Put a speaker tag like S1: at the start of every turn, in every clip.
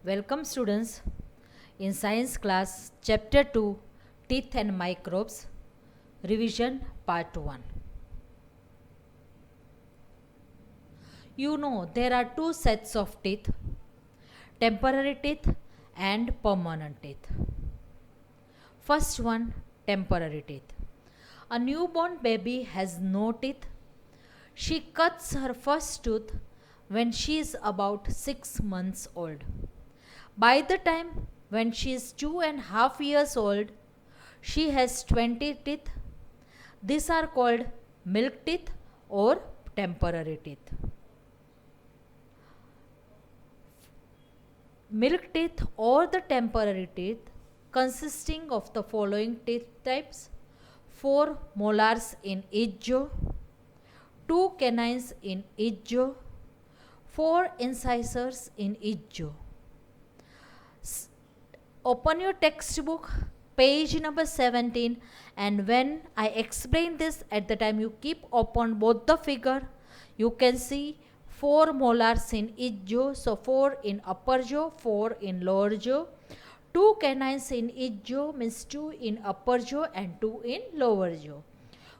S1: Welcome students in science class chapter 2 Teeth and Microbes revision part 1. You know there are two sets of teeth, temporary teeth and permanent teeth. First one, temporary teeth. A newborn baby has no teeth. She cuts her first tooth when she is about 6 months old. By the time when she is 2.5 years old, she has 20 teeth. These are called milk teeth or temporary teeth. Milk teeth or the temporary teeth consisting of the following teeth types: 4 molars in each jaw, 2 canines in each jaw, 4 incisors in each jaw. Open your textbook, page number 17, and when I explain this, at the time you keep open both the figure, you can see 4 molars in each jaw, so 4 in upper jaw, 4 in lower jaw. 2 canines in each jaw means 2 in upper jaw and 2 in lower jaw.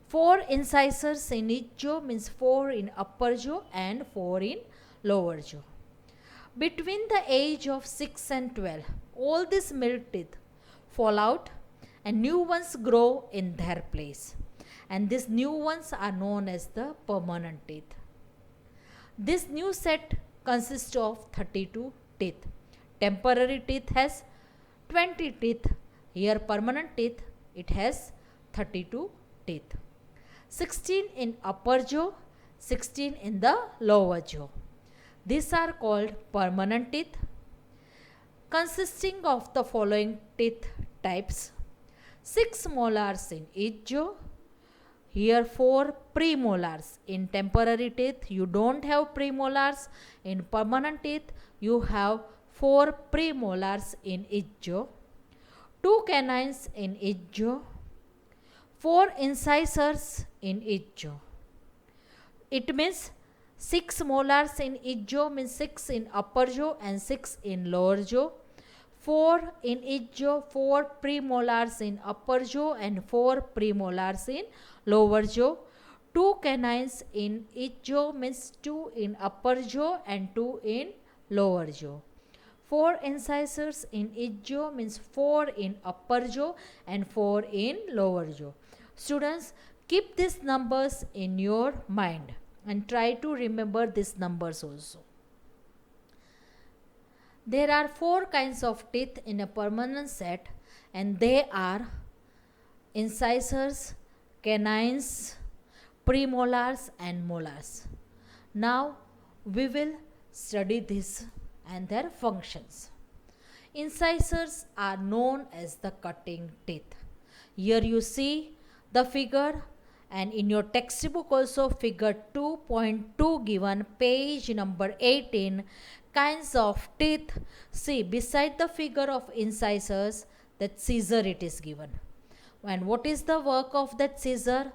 S1: 4 incisors in each jaw means 4 in upper jaw and 4 in lower jaw. Between the age of 6 and 12, all these milk teeth fall out and new ones grow in their place. And these new ones are known as the permanent teeth. This new set consists of 32 teeth. Temporary teeth has 20 teeth. Here permanent teeth, it has 32 teeth. 16 in upper jaw, 16 in the lower jaw. These are called permanent teeth, consisting of the following teeth types: 6 molars in each jaw. Here 4 premolars. In temporary teeth you don't have premolars. In permanent teeth you have 4 premolars in each jaw, 2 canines in each jaw, 4 incisors in each jaw. It means 6 molars in each jaw means 6 in upper jaw and 6 in lower jaw. 4 in each jaw, 4 premolars in upper jaw and 4 premolars in lower jaw. 2 canines in each jaw means 2 in upper jaw and 2 in lower jaw. 4 incisors in each jaw means 4 in upper jaw and 4 in lower jaw. Students, keep these numbers in your mind and try to remember these numbers also. There are 4 kinds of teeth in a permanent set, and they are incisors, canines, premolars and molars. Now we will study this and their functions. Incisors are known as the cutting teeth. Here you see the figure, and in your textbook also figure 2.2 given, page number 18, kinds of teeth. See, beside the figure of incisors, that scissor it is given. And what is the work of that scissor?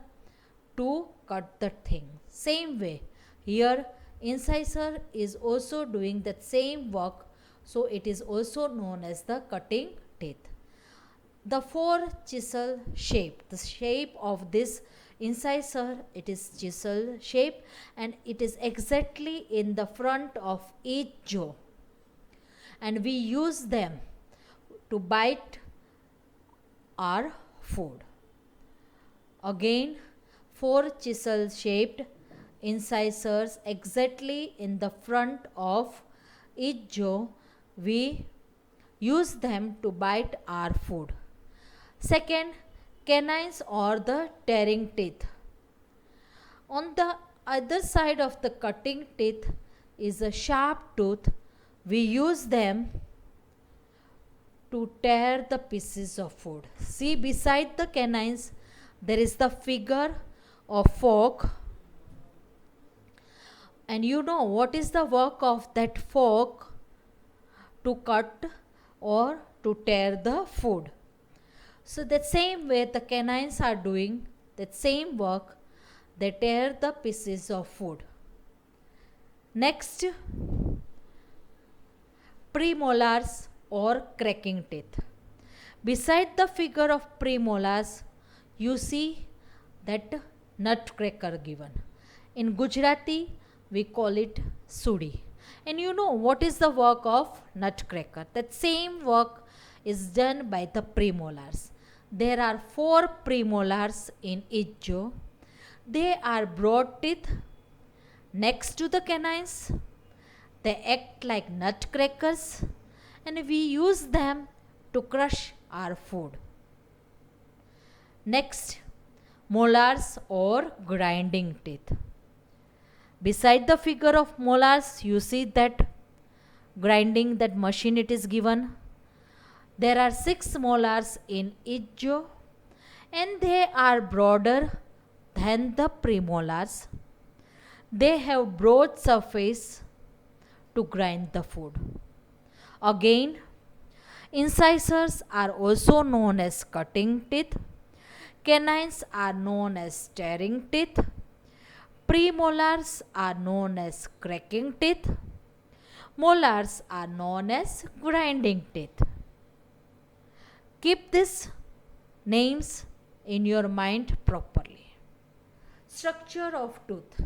S1: To cut the thing. Same way, here incisor is also doing that same work, so it is also known as the cutting teeth. The 4 chisel shape, the shape of this incisor, it is chisel shape and it is exactly in the front of each jaw, and we use them to bite our food. Again, 4 chisel shaped incisors exactly in the front of each jaw, we use them to bite our food. Second, canines or the tearing teeth. On the other side of the cutting teeth is a sharp tooth. We use them to tear the pieces of food. See, beside the canines there is the figure of fork, and you know what is the work of that fork? To cut or to tear the food. So that same way the canines are doing that same work, they tear the pieces of food. Next, premolars or cracking teeth. Beside the figure of premolars, you see that nutcracker given. In Gujarati, we call it sudi. And you know what is the work of nutcracker? That same work is done by the premolars. There are 4 premolars in each jaw. They are broad teeth next to the canines. They act like nutcrackers and we use them to crush our food. Next, molars or grinding teeth. Beside the figure of molars, you see that grinding, that machine it is given. There are 6 molars in each jaw and they are broader than the premolars. They have broad surface to grind the food. Again, incisors are also known as cutting teeth. Canines are known as tearing teeth. Premolars are known as cracking teeth. Molars are known as grinding teeth. Keep these names in your mind properly. Structure of tooth.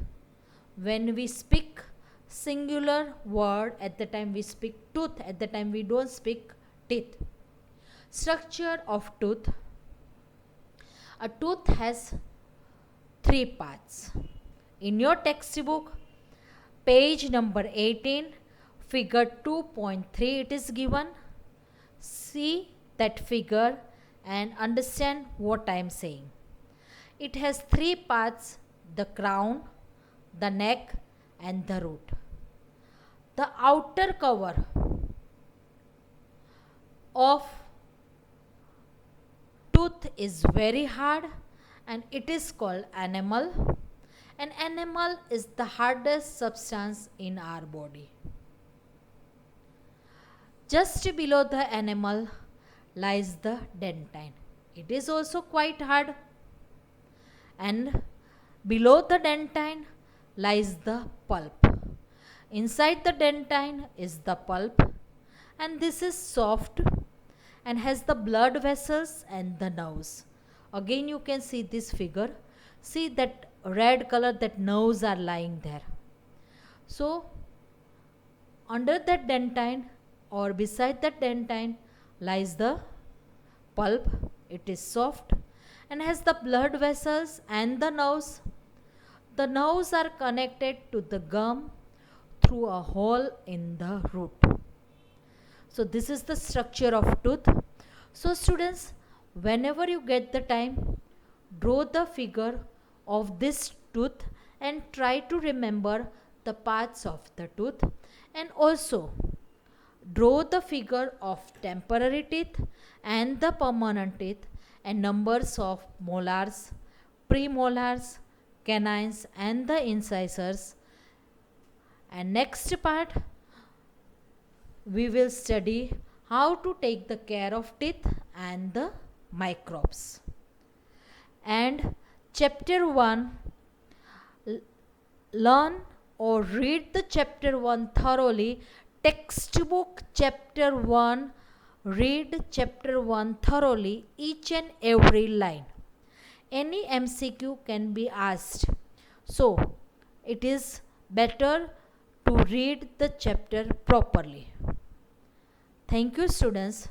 S1: When we speak singular word, at the time we speak tooth, at the time we don't speak teeth. Structure of tooth. A tooth has 3 parts. In your textbook, page number 18, figure 2.3 it is given. See that figure and understand what I am saying. It has 3 parts: the crown, the neck and the root. The outer cover of tooth is very hard and it is called enamel. An enamel is the hardest substance in our body. Just below the enamel lies the dentine. It is also quite hard. And below the dentine lies the pulp. Inside the dentine is the pulp, and this is soft and has the blood vessels and the nerves. Again you can see this figure. See that red color, that nerves are lying there. So under that dentine or beside that dentine lies the pulp. It is soft and has the blood vessels and the nerves. The nerves are connected to the gum through a hole in the root. So this is the structure of tooth. So students, whenever you get the time, draw the figure of this tooth and try to remember the parts of the tooth, and also draw the figure of temporary teeth and the permanent teeth and numbers of molars, premolars, canines and the incisors. And next part we will study how to take the care of teeth and the microbes. And chapter 1, learn or read the chapter 1 thoroughly. Textbook chapter 1, read chapter 1 thoroughly, each and every line. Any MCQ can be asked. So it is better to read the chapter properly. Thank you students.